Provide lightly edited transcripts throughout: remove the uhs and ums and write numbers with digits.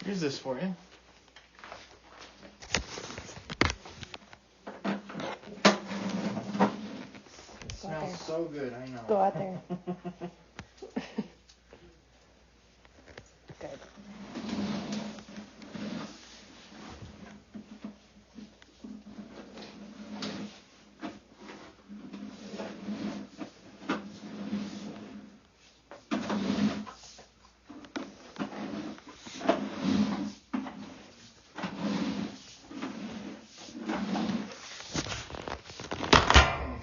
Here's this for you. It smells so good, I know. Go out there. Good.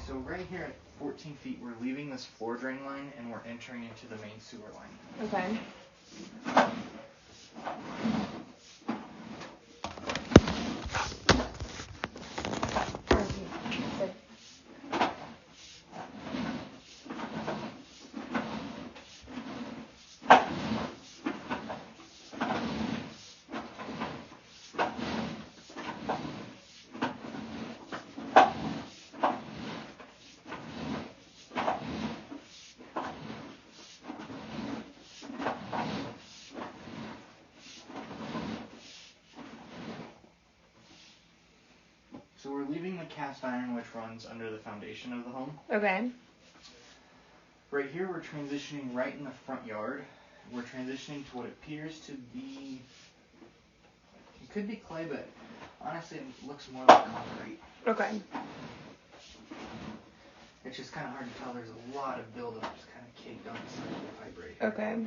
So right here at 14 feet, we're leaving this floor drain line and we're entering into the main sewer line. Okay. So we're leaving the cast iron which runs under the foundation of the home. Okay. Right here we're transitioning right in the front yard. We're transitioning to what appears to be, it could be clay, but honestly it looks more like concrete. Okay. It's just kind of hard to tell. There's a lot of buildup just kind of caked on the side of the pipe right here. Okay.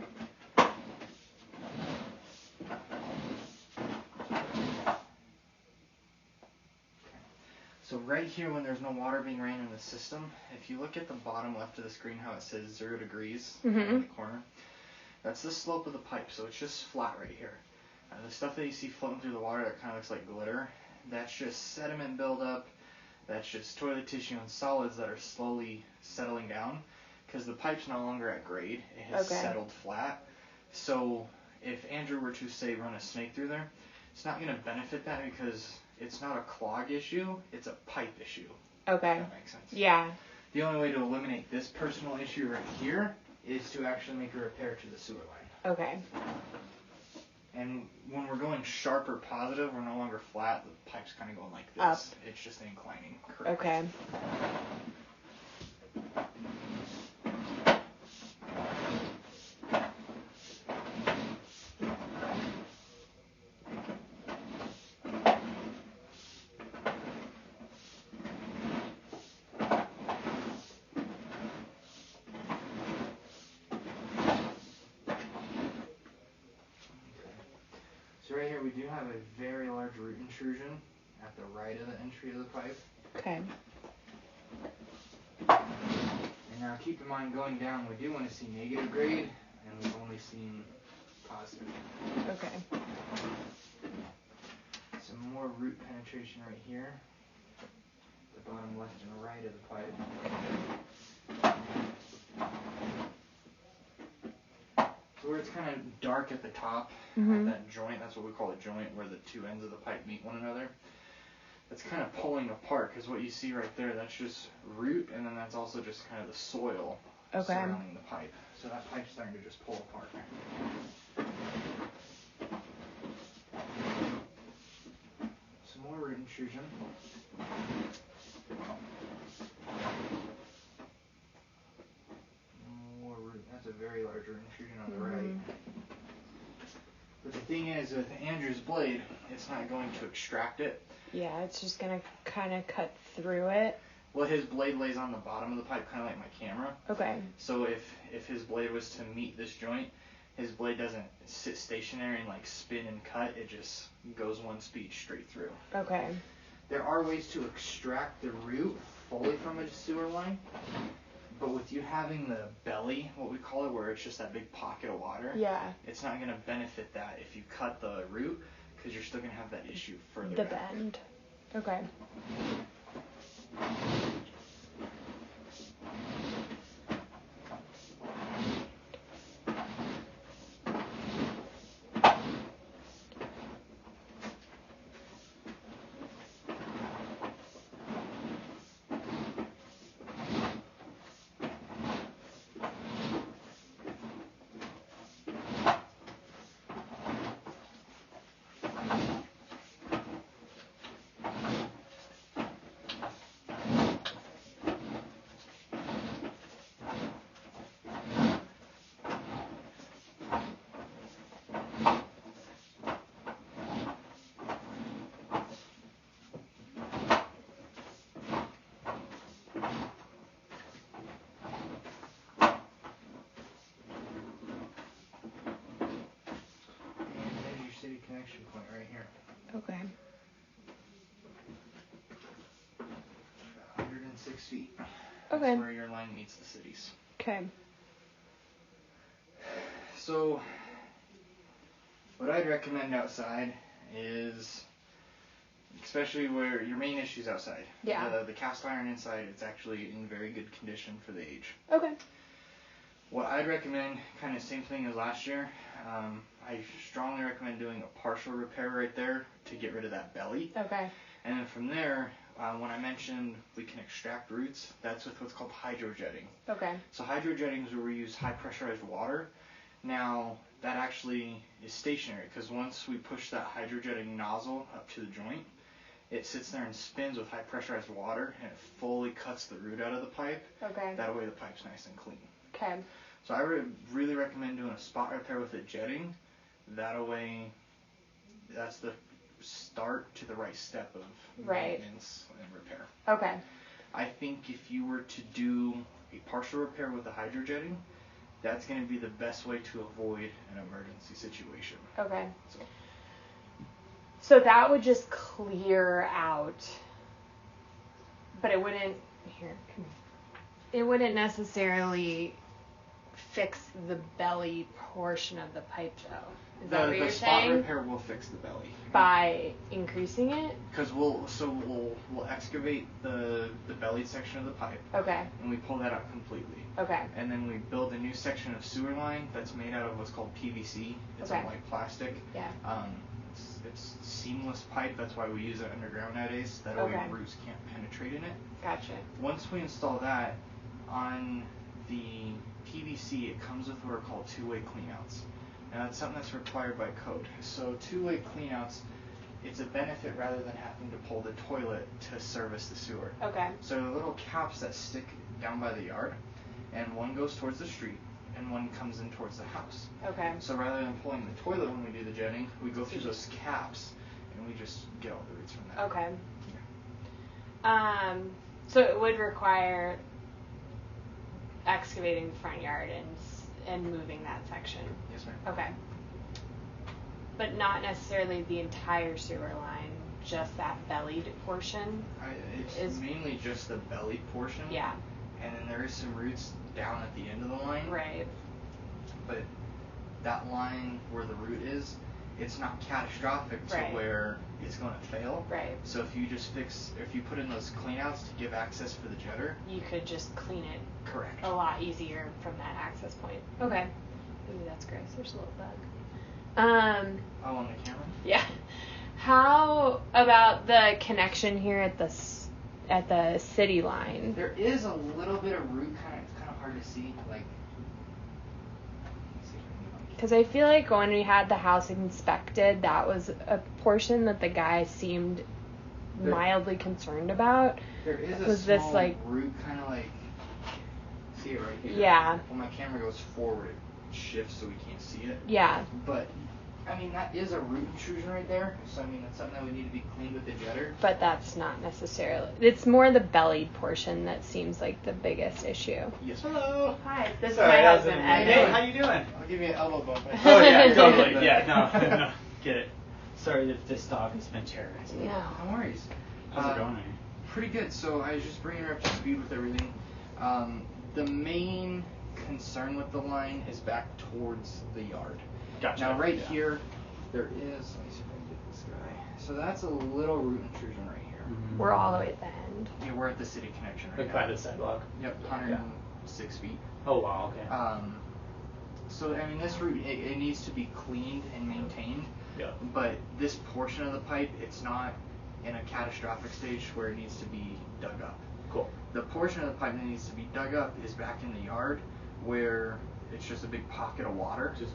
So right here when there's no water being ran in the system, if you look at the bottom left of the screen how it says 0 degrees in the corner, that's the slope of the pipe, so it's just flat right here. The stuff that you see floating through the water that kind of looks like glitter, that's just sediment buildup, that's just toilet tissue and solids that are slowly settling down because the pipe's no longer at grade, it has settled flat. So if Andrew were to say run a snake through there, it's not going to benefit that because it's not a clog issue, it's a pipe issue. Okay. If that makes sense. Yeah. The only way to eliminate this personal issue right here is to actually make a repair to the sewer line. Okay. And when we're going sharp or positive, we're no longer flat, the pipe's kind of going like this. Up. It's just inclining. Correct. Okay. So right here we do have a very large root intrusion at the right of the entry of the pipe. Okay. And now keep in mind going down we do want to see negative grade and we've only seen positive. Okay. Some more root penetration right here. The bottom left and right of the pipe. So where it's kind of dark at the top, at that joint, that's what we call a joint, where the two ends of the pipe meet one another. That's kind of pulling apart, because what you see right there, that's just root, and then that's also just kind of the soil surrounding the pipe. So that pipe's starting to just pull apart. Some more root intrusion. More root. That's a very large root intrusion on the right. But the thing is, with Andrew's blade, it's not going to extract it. Yeah, it's just going to kind of cut through it. Well, his blade lays on the bottom of the pipe, kind of like my camera. Okay. So if his blade was to meet this joint, his blade doesn't sit stationary and like spin and cut. It just goes one speed straight through. Okay. There are ways to extract the root fully from a sewer line. But with you having the belly, what we call it, where it's just that big pocket of water, it's not going to benefit that if you cut the root, because you're still going to have that issue further The back. bend. Okay. right here. Okay. 106 feet. Okay. That's where your line meets the city's. Okay. So, what I'd recommend outside is, especially where your main issue's outside. Yeah. The cast iron inside, it's actually in very good condition for the age. Okay. What I'd recommend, kind of same thing as last year, I strongly recommend doing a partial repair right there to get rid of that belly. Okay. And then from there, when I mentioned we can extract roots, that's with what's called hydrojetting. Okay. So hydrojetting is where we use high pressurized water. Now, that actually is stationary because once we push that hydrojetting nozzle up to the joint, it sits there and spins with high pressurized water and it fully cuts the root out of the pipe. Okay. That way the pipe's nice and clean. Okay. So I really recommend doing a spot repair with it jetting. That way, that's the start to the right step of maintenance and repair. Okay. I think if you were to do a partial repair with the hydrojetting, that's going to be the best way to avoid an emergency situation. Okay. So that would just clear out, but it wouldn't, it wouldn't necessarily fix the belly portion of the pipe, though. Is that what you're saying? The spot repair will fix the belly by increasing it. Because we'll excavate the belly section of the pipe. Okay. And we pull that out completely. Okay. And then we build a new section of sewer line that's made out of what's called PVC. It's a white plastic. Yeah. It's seamless pipe. That's why we use it underground nowadays. That way roots can't penetrate in it. Gotcha. Once we install that on the PVC, it comes with what are called two-way cleanouts. Now that's something that's required by code. So two-way cleanouts, it's a benefit rather than having to pull the toilet to service the sewer. Okay. So the little caps that stick down by the yard, and one goes towards the street, and one comes in towards the house. Okay. So rather than pulling the toilet when we do the jetting, we go through those caps, and we just get all the roots from that. Okay. Yeah. So it would require excavating the front yard and moving that section. Yes, ma'am. Okay. But not necessarily the entire sewer line, just that bellied portion? It's mainly just the belly portion. Yeah. And then there is some roots down at the end of the line. Right. But that line where the root is, it's not catastrophic to where it's going to fail. Right. So if you put in those cleanouts to give access for the jetter, you could just clean it. Correct. A lot easier from that access point. Okay. Ooh, that's gross. There's a little bug. Oh, on the camera? Yeah. How about the connection here at the city line? There is a little bit of root, it's kind of hard to see, because I feel like when we had the house inspected, that was a portion that the guy seemed mildly concerned about. There is a was small this root, see it right here? Yeah. When my camera goes forward, it shifts so we can't see it. Yeah. But, that is a root intrusion right there. So, that's something that would need to be cleaned with the jetter. But that's not necessarily. It's more the bellied portion that seems like the biggest issue. Yes. Hello. Hi. This is Sorry, my husband, Ed. Hey, how you doing? I'll give you an elbow bump. Oh, yeah, totally. Yeah, no, get it. Sorry if this dog has been terrorizing. No. No worries. How's it going? Pretty good. So I was just bringing her up to speed with everything. The main concern with the line is back towards the yard. Gotcha. Now here, there is, let me see if I can get this guy. So that's a little root intrusion right here. Mm-hmm. We're all the way at the end. Yeah, we're at the city connection right Like now. by the sidewalk? Yep, 106 feet. Oh, wow, okay. So, this root, it needs to be cleaned and maintained. Yeah. But this portion of the pipe, it's not in a catastrophic stage where it needs to be dug up. Cool. The portion of the pipe that needs to be dug up is back in the yard where it's just a big pocket of water. Just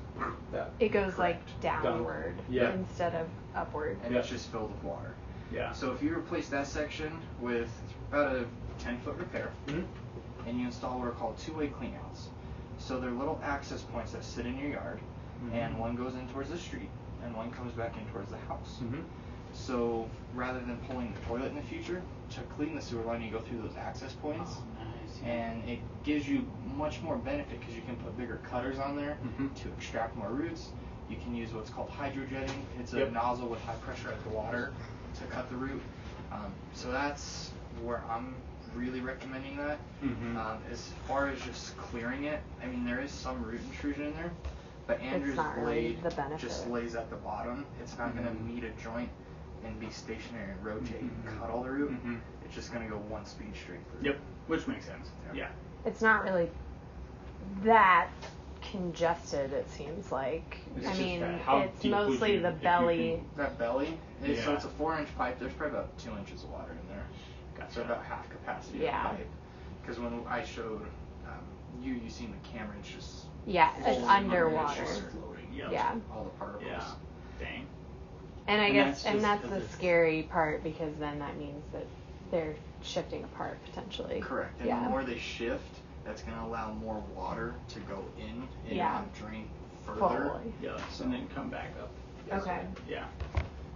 that. It goes downward instead of upward. And it's just filled with water. Yeah. So if you replace that section with about a 10-foot repair, and you install what are called two-way cleanouts. So they're little access points that sit in your yard, and one goes in towards the street, and one comes back in towards the house. So rather than pulling the toilet in the future, to clean the sewer line, you go through those access points. Oh, nice. And it gives you much more benefit because you can put bigger cutters on there to extract more roots. You can use what's called hydrojetting. It's a nozzle with high pressure at the water to cut the root. So that's where I'm really recommending that. As far as just clearing it, I mean, there is some root intrusion in there, but Andrew's blade just lays at the bottom. It's not going to meet a joint and be stationary and rotate and cut all the root. It's just going to go one speed straight through. Yep, which makes sense. Yeah. It's not really that congested, it seems like. I mean, it's mostly the belly. That belly? So it's a 4-inch pipe. There's probably about 2 inches of water in there. Gotcha. So about half capacity of the pipe. Because when I showed you seen the camera, it's just... Yeah, it's underwater. It's just floating. All the particles. Yeah. Dang. And I guess, that's the scary part, because then that means that they're shifting apart potentially. Correct. And the more they shift, that's going to allow more water to go in and not drain further. Totally. And then come back up. Okay. Yeah.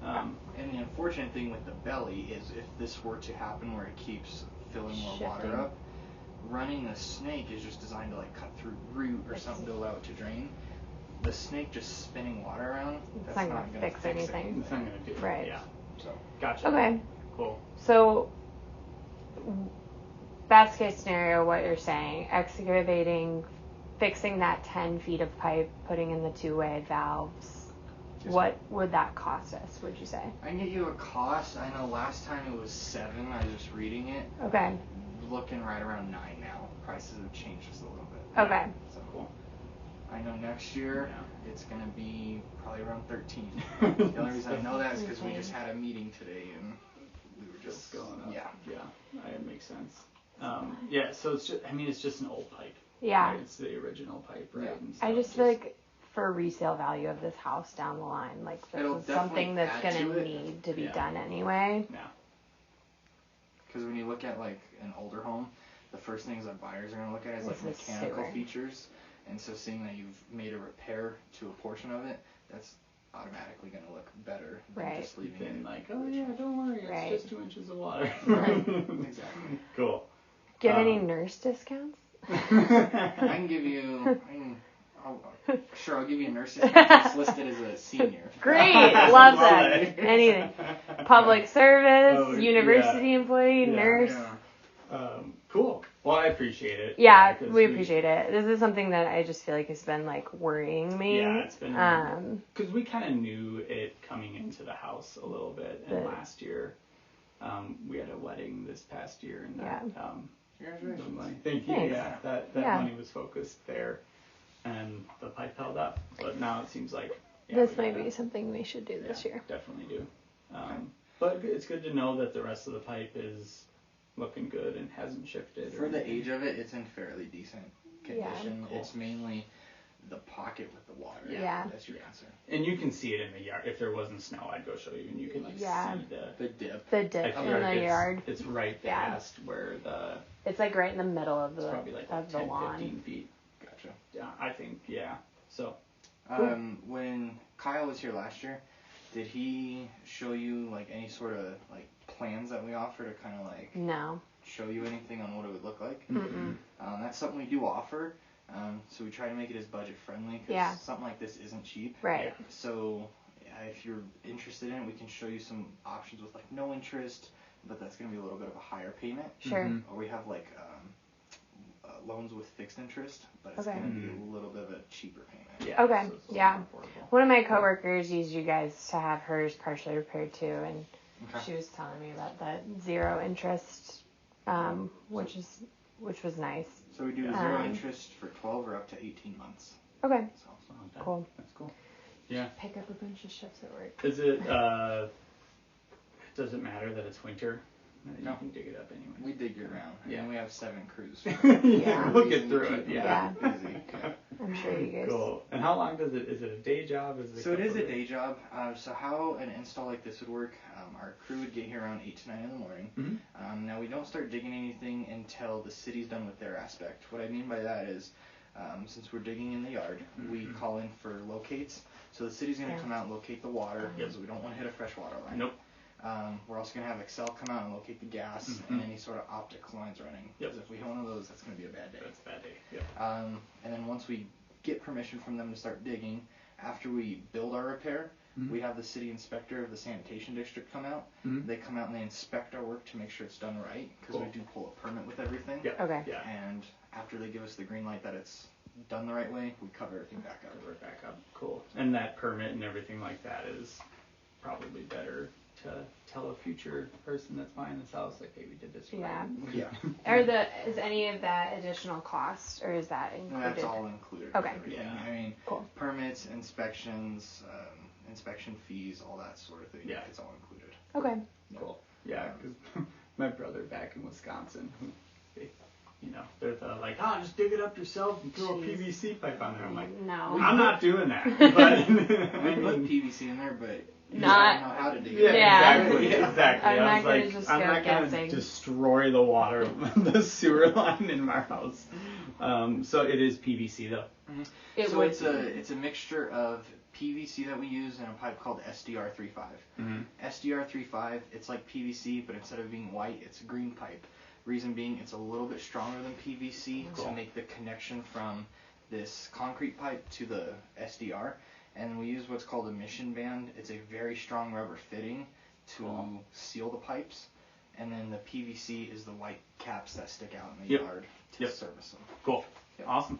And the unfortunate thing with the belly is if this were to happen where it keeps filling more water up, running the snake is just designed to like cut through root or something to allow it to drain. The snake just spinning water around, that's not going to fix anything. It's not going to do it. Right. Yeah. So, gotcha. Okay. Cool. So, best case scenario, what you're saying, excavating, fixing that 10 feet of pipe, putting in the two-way valves, what would that cost us, would you say? I can get you a cost. I know last time it was 7. I was just reading it. Okay. Looking right around 9 now. Prices have changed just a little bit. Okay. So cool. I know next year it's going to be probably around 13. The only reason I know that is because we just had a meeting today and we were just going up. Yeah. It makes sense. So it's just an old pipe. Yeah. Right? It's the original pipe, right? I just feel like for resale value of this house down the line, like this is something that's going to need to be done anyway. Yeah. Because when you look at like an older home, the first things that buyers are going to look at is like mechanical features. And so seeing that you've made a repair to a portion of it, that's automatically going to look better than just leaving it. Like, oh yeah, don't worry, it's just 2 inches of water. Exactly. Cool. Do you have any nurse discounts? I can give you... I'll give you a nurse discount that's listed as a senior. Great, love that. Anything. Public service, university employee, nurse. Cool. Well, I appreciate it. Yeah, we appreciate it. This is something that I just feel like has been like worrying me. Yeah, it's been because we kind of knew it coming into the house a little bit. And last year, we had a wedding this past year, and that congratulations. Thank you. Yeah, that money was focused there, and the pipe held up. But now it seems like this might be something we should do this year. Definitely do. But it's good to know that the rest of the pipe is looking good and hasn't shifted. For the age of it, it's in fairly decent condition. Yeah, cool. It's mainly the pocket with the water. Yeah. That's your answer. And you can see it in the yard. If there wasn't snow, I'd go show you, and you can see the dip. The dip in the yard. It's right past where the... It's like right in the middle of the, probably like of 10, the lawn. 15 feet. Gotcha. Yeah, I think, So... When Kyle was here last year, did he show you like any sort of like plans that we offer to kind of like show you anything on what it would look like? That's something we do offer. So we try to make it as budget friendly because something like this isn't cheap. Right. So if you're interested in it, we can show you some options with like no interest, but that's going to be a little bit of a higher payment. Sure. Or we have like loans with fixed interest, but it's going to be a little bit of a cheaper payment. Yeah. Okay. One of my coworkers used you guys to have hers partially repaired too, and she was telling me about that 0 interest, which was nice. So we do 0 interest for 12 or up to 18 months. Okay. So, cool. That's cool. Yeah. Pick up a bunch of shifts at work. Is it? Does it matter that it's winter? No. You can dig it up anyway. We dig year round. And we have 7 crews. We'll get through it. Yeah. I'm sure you guys. Cool. And how long does it? Is it a day job? So it is a day job. So how an install like this would work? Our crew would get here around 8 to 9 in the morning. Now we don't start digging anything until the city's done with their aspect. What I mean by that is, since we're digging in the yard, we call in for locates. So the city's going to come out and locate the water because we don't want to hit a fresh water line. Nope. We're also going to have Excel come out and locate the gas and any sort of optics lines running. Because if we hit one of those, that's going to be a bad day. That's a bad day. Yep. And then once we get permission from them to start digging, after we build our repair, we have the city inspector of the sanitation district come out. They come out and they inspect our work to make sure it's done right, because we do pull a permit with everything. Okay. Yeah. And after they give us the green light that it's done the right way, we cover everything back up. Cover it back up. Cool. And that permit and everything like that is probably better to tell a future person that's buying this house, like, hey, we did this right. Yeah. Is any of that additional cost, or is that included? No, that's all included. Okay. Everything. Yeah. I mean, cool. Permits, inspections, inspection fees, all that sort of thing. Yeah. It's all included. Okay. Cool. Yeah, because my brother back in Wisconsin, they're like, just dig it up yourself and throw a PVC pipe on there. I'm like, no, I'm not doing that. But We put PVC in there, but you not don't know how to dig it. Yeah. Exactly. I'm I not was gonna like, just I'm go not gonna guessing. destroy the water, the sewer line in my house. So it is PVC though. So it's a mixture of PVC that we use and a pipe called SDR35. SDR35, it's like PVC, but instead of being white, it's a green pipe. Reason being, it's a little bit stronger than PVC to make the connection from this concrete pipe to the SDR. And we use what's called a mission band. It's a very strong rubber fitting to seal the pipes. And then the PVC is the white caps that stick out in the yard to service them. Cool. Yep. Awesome.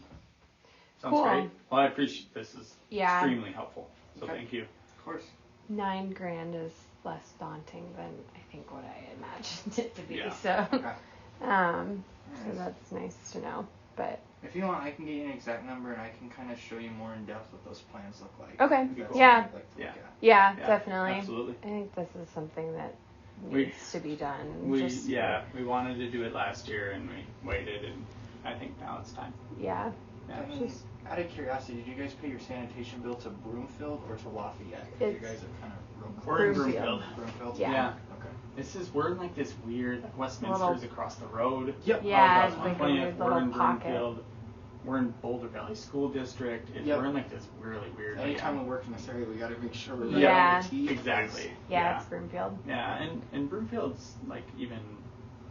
Sounds Cool. great. Well, I appreciate this. Is Yeah. extremely helpful. So thank you. Of course. $9,000 is less daunting than I think what I imagined it to be. Yeah. So, Okay. so that's nice to know. But If you want, I can get you an exact number and I can kind of show you more in depth what those plans look like. Okay. If that's Yeah. something you'd like to look at. yeah, Yeah, definitely. absolutely. I think this is something that We- needs to be done. We wanted to do it last year and we waited, and I think now it's time. Yeah. Yeah. I mean, out of curiosity, did you guys pay your sanitation bill to Broomfield or to Lafayette? 'Cause you guys are kind of real close. We're in Broomfield. Broomfield. Broomfield? Yeah. Okay. We're in like this weird, Westminster's across the road. Yep. Yeah, Across it's like a 120th, weird we're little in pocket. Broomfield. We're in Boulder Valley School District. Yep. We're in like this really weird. Anytime we work in this area, we got to make sure we're Yeah. right on the T. Exactly. Yeah, it's Broomfield. Yeah, and Broomfield's like even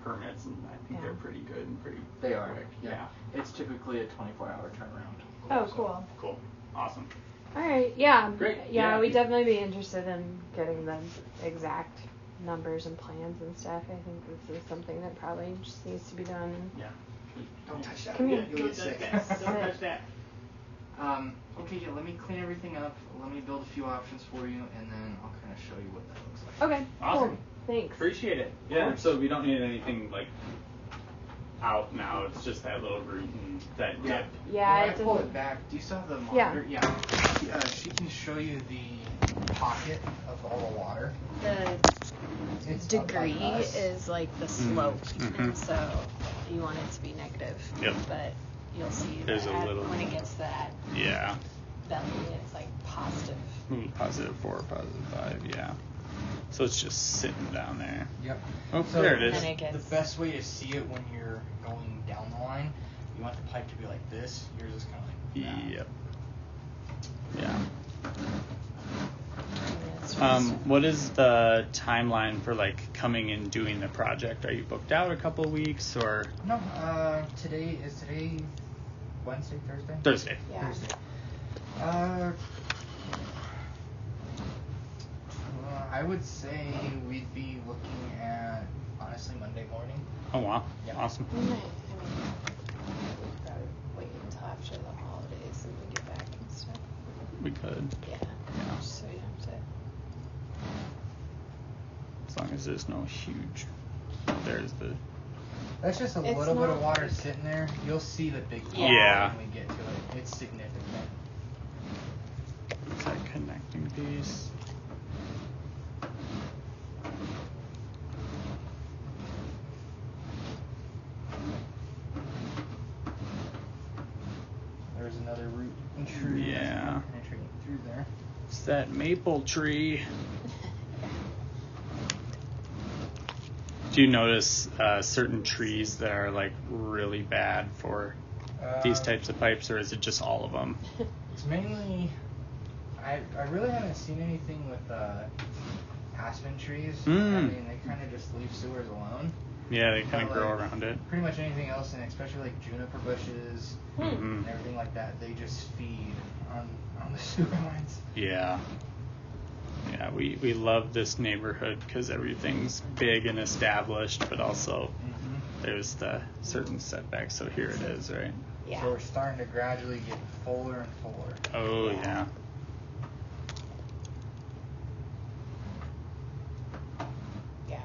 permits, and I think Yeah. they're pretty good and pretty They are. quick. Yeah. It's typically a 24-hour turnaround. Oh, So, cool. Cool. Awesome. All right. Yeah. Great. Yeah, Yeah. we'd definitely be interested in getting the exact numbers and plans and stuff. I think this is something that probably just needs to be done. Yeah. Don't touch that. Come here. You'll get sick. Don't touch that. Okay, yeah, let me clean everything up. Let me build a few options for you, and then I'll kind of show you what that looks like. Okay. Awesome. Cool. Thanks. Appreciate it. Yeah. So we don't need anything like out now. It's just that little root and that Yeah. dip. Yeah, When it I pull doesn't- it back, do you still have the Yeah. monitor? Yeah. She can show you the pocket of all the water. The It's degree up by us. is like the slope, Mhm. and so you want it to be negative. Yep. But you'll see There's that a little- when it gets to that Yeah. belly, it's like positive. +4, +5. Yeah. So it's just sitting down there. Yep. Oh, So there it is. And it gets The best way to see it when you're going down the line, you want the pipe to be like this. Yours is kind of like that. Yep. Yeah. it's just- What is the timeline for like coming and doing the project? Are you booked out a couple of weeks or No, today Wednesday, Thursday? Thursday? yeah. Thursday. I would say we'd be looking at, honestly, Monday morning. Oh wow. Yeah. Awesome. We might, we'd probably wait until after the holidays and we get back and stuff. We could, Yeah. Yeah. Just so we don't have to. as long as there's no huge. There's the. That's just a It's little bit of not water like- sitting there. You'll see the big pop Yeah. when we get to it. It's significant. Is that connecting piece? There's another root intrusion Yeah. penetrating through there. It's that maple tree. Do you notice certain trees that are like really bad for these types of pipes, or is it just all of them? It's mainly. I really haven't seen anything with aspen trees. I Mm. mean, they kind of just leave sewers alone. Yeah, they kind of But, grow like, around it. Pretty much anything else, and especially like juniper bushes and everything like that, they just feed on the sewer lines. Yeah. Yeah, we love this neighborhood because everything's big and established, but also there's the certain setbacks. So here it is, right? Yeah. So we're starting to gradually get fuller and fuller. Oh, yeah. Yeah.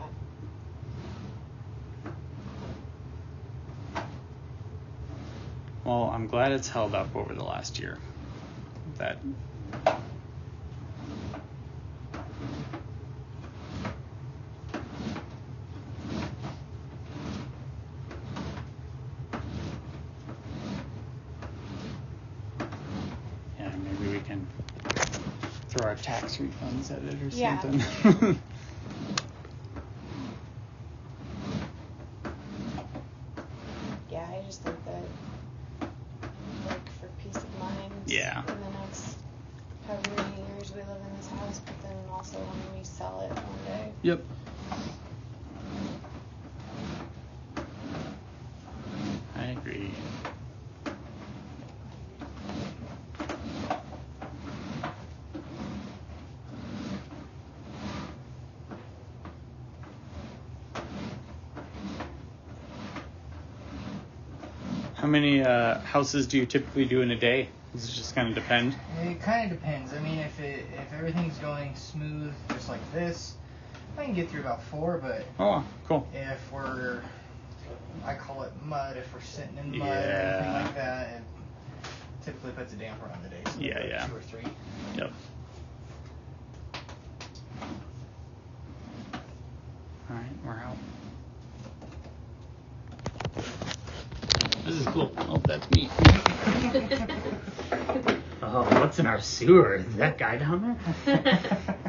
Well, I'm glad it's held up over the last year. That. Yeah, maybe we can throw our tax refunds at it or something. Yeah, I just think that, like, for peace of mind, Yeah. in the next however many years we live in this house, but then also when we sell it one day. Yep. I agree. How many houses do you typically do in a day? Does it just kind of depend? It kind of depends. I mean, if everything's going smooth, just like this, I can get through about 4. But Oh, cool. if I call it mud. If we're sitting in mud or Yeah. anything like that, it typically puts a damper on the day. So Yeah, like yeah. 2 or 3. Yep. All right, we're out. This is cool. Oh, that's me. Oh, what's in our sewer? Is that guy down there?